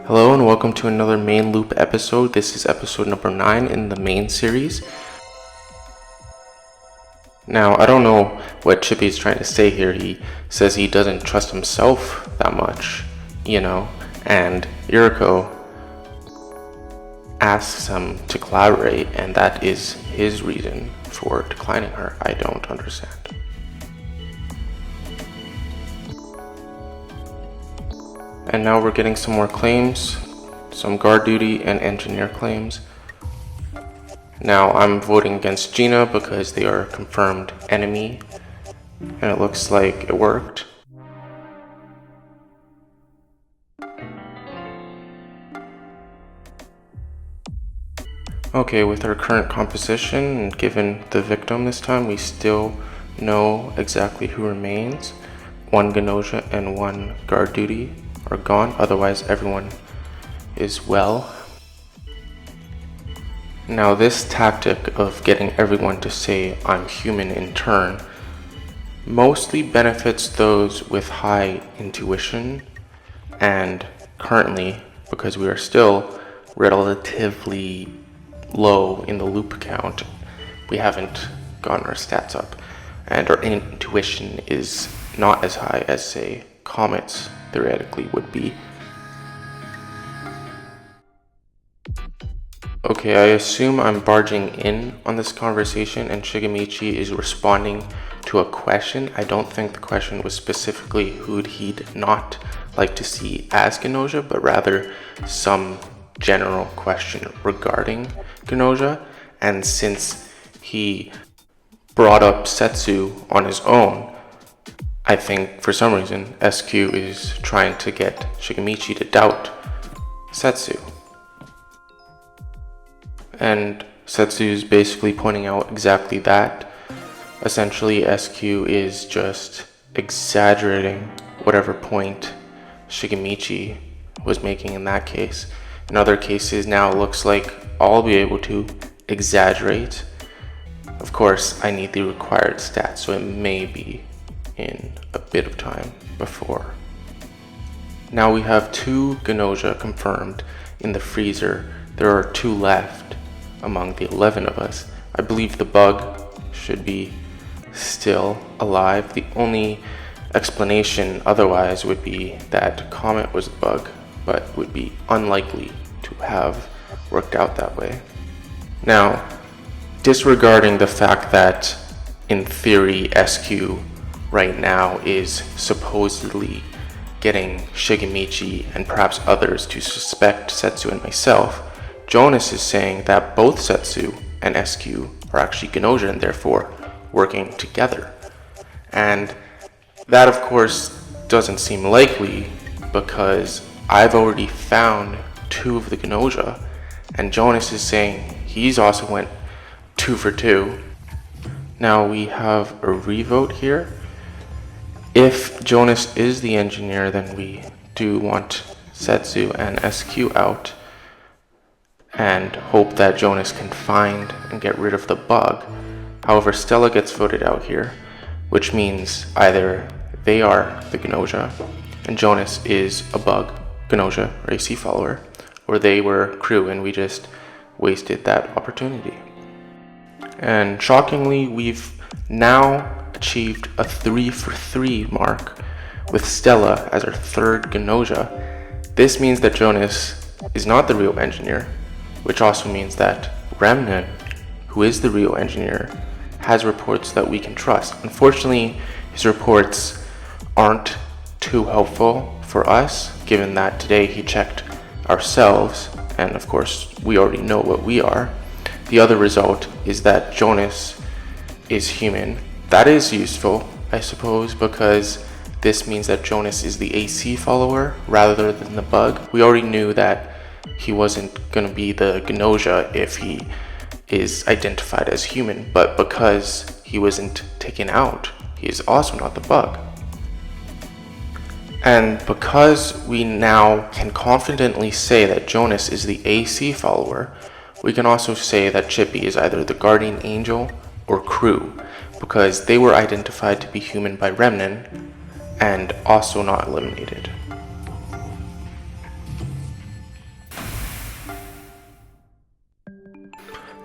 Hello and welcome to another main loop episode. This is episode number 9 in the main series. Now, I don't know what Chippy is trying to say here. He says he doesn't trust himself that much, and Yuriko asks him to collaborate, and that is his reason for declining her. I don't understand. And now we're getting some more claims, some guard duty and engineer claims. Now I'm voting against Gina because they are a confirmed enemy, and it looks like it worked. Okay, with our current composition, and given the victim this time, we still know exactly who remains. 1 Gnosia and 1 guard duty are gone, otherwise everyone is well. Now this tactic of getting everyone to say I'm human in turn mostly benefits those with high intuition, and currently, because we are still relatively low in the loop count, we haven't gotten our stats up, and our intuition is not as high as, say, Comet's theoretically would be. Okay, I assume I'm barging in on this conversation and Shigemichi is responding to a question. I don't think the question was specifically who'd he'd not like to see as Gnosia, but rather some general question regarding Gnosia. And since he brought up Setsu on his own, I think for some reason SQ is trying to get Shigemichi to doubt Setsu. And Setsu is basically pointing out exactly that. Essentially, SQ is just exaggerating whatever point Shigemichi was making in that case. In other cases, now it looks like I'll be able to exaggerate. Of course, I need the required stats, so it may be in a bit of time before. Now we have 2 Gnosia confirmed in the freezer. There are 2 left among the 11 of us. I believe the bug should be still alive. The only explanation otherwise would be that Comet was the bug, but would be unlikely to have worked out that way. Now, disregarding the fact that in theory SQ right now is supposedly getting Shigemichi and perhaps others to suspect Setsu and myself, Jonas is saying that both Setsu and SQ are actually Gnosia and therefore working together. And that of course doesn't seem likely because I've already found 2 of the Gnosia, and Jonas is saying he's also went 2 for 2. Now we have a revote here. If Jonas is the engineer, then we do want Setsu and SQ out and hope that Jonas can find and get rid of the bug. However, Stella gets voted out here, which means either they are the Gnosia and Jonas is a bug Gnosia or AC follower, or they were crew and we just wasted that opportunity. And shockingly, we've now achieved a 3 for 3 mark with Stella as our 3rd Gnosia. This means that Jonas is not the real engineer, which also means that Remnant, who is the real engineer, has reports that we can trust. Unfortunately, his reports aren't too helpful for us, given that today he checked ourselves, and of course we already know what we are. The other result is that Jonas is human. That is useful, I suppose, because this means that Jonas is the AC follower rather than the bug. We already knew that he wasn't going to be the Gnosia if he is identified as human, but because he wasn't taken out, he is also not the bug. And because we now can confidently say that Jonas is the AC follower, we can also say that Chippy is either the guardian angel or crew, because they were identified to be human by Remnant and also not eliminated.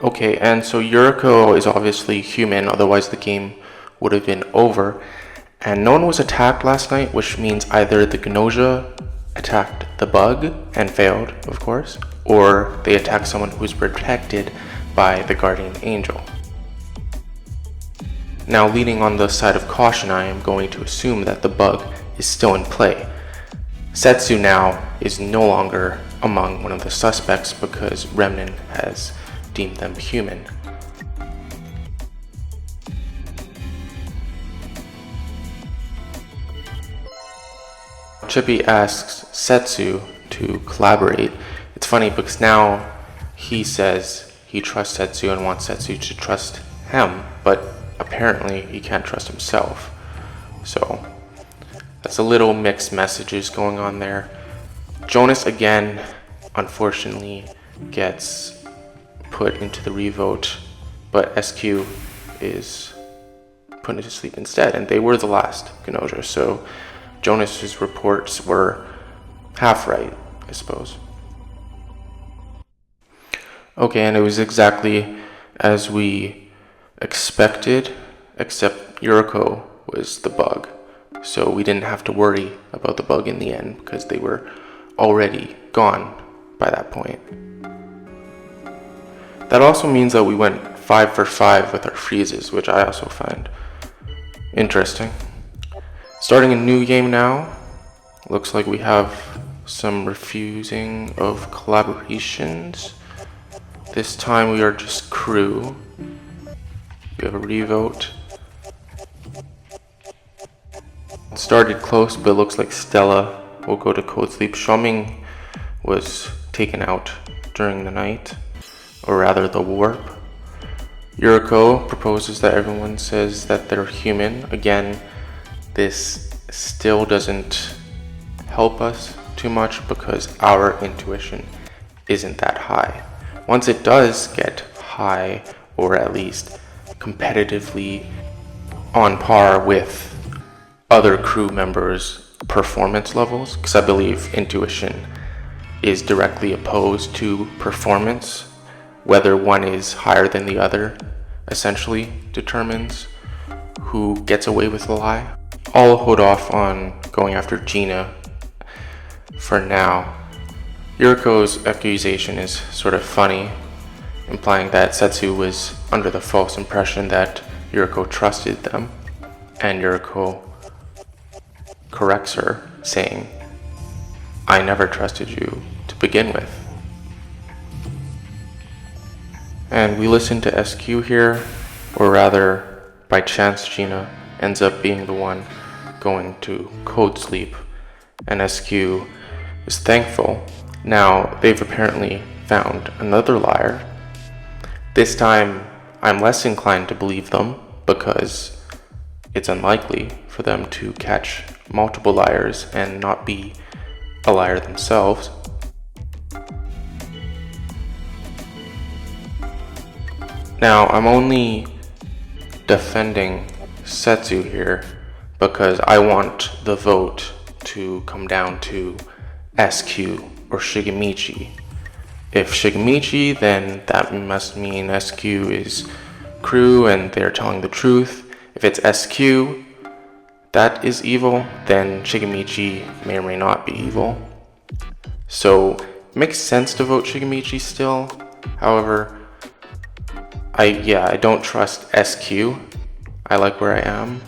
Okay, and so Yuriko is obviously human, otherwise the game would have been over. And no one was attacked last night, which means either the Gnosia attacked the bug and failed, of course, or they attacked someone who's protected by the guardian angel. Now, leaning on the side of caution, I am going to assume that the bug is still in play. Setsu now is no longer among one of the suspects because Remnant has deemed them human. Chippy asks Setsu to collaborate. It's funny because now he says he trusts Setsu and wants Setsu to trust him, but apparently he can't trust himself. So that's a little mixed messages going on there. Jonas again, unfortunately, gets put into the revote, but SQ is put into sleep instead, and they were the last Gnosia, so Jonas's reports were half right, I suppose. Okay, and it was exactly as we expected, except Yuriko was the bug. So we didn't have to worry about the bug in the end because they were already gone by that point. That also means that we went 5 for 5 with our freezes, which I also find interesting. Starting a new game now. Looks like we have some refusing of collaborations. This time we are just crew. We have a revote. It started close, but it looks like Stella will go to Code Sleep. Xiaoming was taken out during the night, or rather the warp. Yuriko proposes that everyone says that they're human. Again, this still doesn't help us too much because our intuition isn't that high. Once it does get high, or at least competitively on par with other crew members' performance levels, because I believe intuition is directly opposed to performance. Whether one is higher than the other essentially determines who gets away with the lie. I'll hold off on going after Gina for now. Yuriko's accusation is sort of funny, implying that Setsu was under the false impression that Yuriko trusted them, and Yuriko corrects her, saying, "I never trusted you to begin with." And we listen to SQ here, or rather, by chance Gina ends up being the one going to Code Sleep, and SQ is thankful. Now, they've apparently found another liar. This time, I'm less inclined to believe them because it's unlikely for them to catch multiple liars and not be a liar themselves. Now, I'm only defending Setsu here because I want the vote to come down to SQ or Shigemichi. If Shigemichi, then that must mean SQ is crew and they're telling the truth. If it's SQ that is evil, then Shigemichi may or may not be evil. So it makes sense to vote Shigemichi still. However, I don't trust SQ. I like where I am.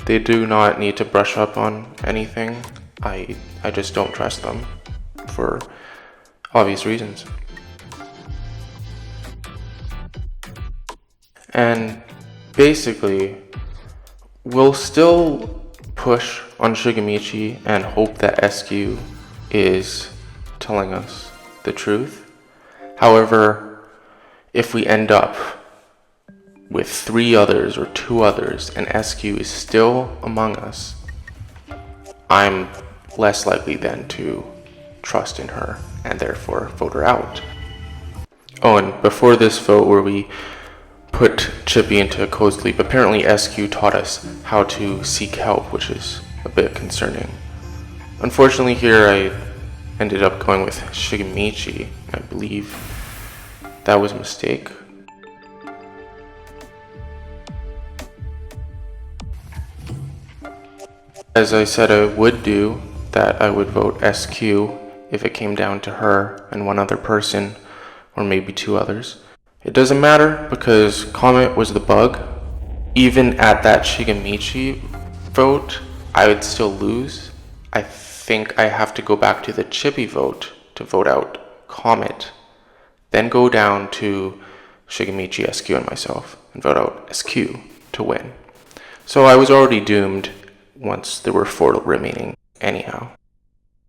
They do not need to brush up on anything. I just don't trust them for obvious reasons. And basically, we'll still push on Shigemichi and hope that SQ is telling us the truth. However, if we end up with 3 others or 2 others and SQ is still among us, I'm less likely then to trust in her and therefore vote her out. Oh, and before this vote where we put Chippy into Code Sleep, apparently SQ taught us how to seek help, which is a bit concerning. Unfortunately here I ended up going with Shigemichi. I believe That was a mistake. As I said I would do, that I would vote SQ if it came down to her and one other person, or maybe two others. It doesn't matter because Comet was the bug. Even at that Shigemichi vote, I would still lose. I think I have to go back to the Chibi vote to vote out Comet, then go down to Shigemichi, SQ, and myself, and vote out SQ to win. So I was already doomed once there were 4 remaining anyhow.